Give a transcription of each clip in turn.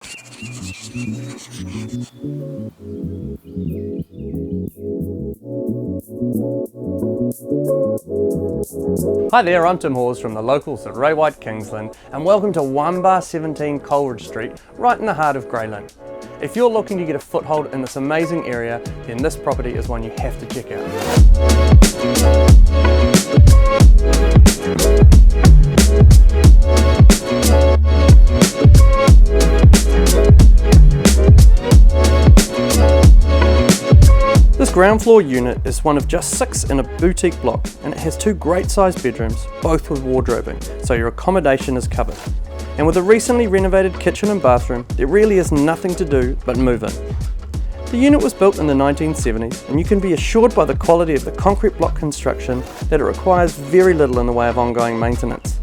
Hi there, I'm Tim Hawes from the locals at Ray White Kingsland, and welcome to 1 bar 17 Coleridge Street, right in the heart of Grey Lynn. If you're looking to get a foothold in this amazing area, then this property is one you have to check out. This ground floor unit is one of just 6 in a boutique block, and it has 2 great sized bedrooms, both with wardrobing, so your accommodation is covered. And with a recently renovated kitchen and bathroom, there really is nothing to do but move in. The unit was built in the 1970s, and you can be assured by the quality of the concrete block construction that it requires very little in the way of ongoing maintenance.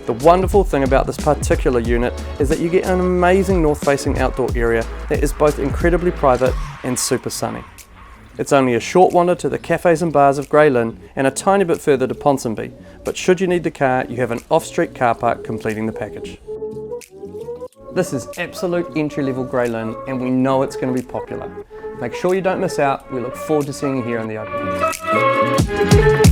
The wonderful thing about this particular unit is that you get an amazing north-facing outdoor area that is both incredibly private and super sunny. It's only a short wander to the cafes and bars of Grey Lynn and a tiny bit further to Ponsonby, but should you need the car, you have an off-street car park completing the package. This is absolute entry-level Grey Lynn, and we know it's going to be popular. Make sure you don't miss out. We look forward to seeing you here in the open.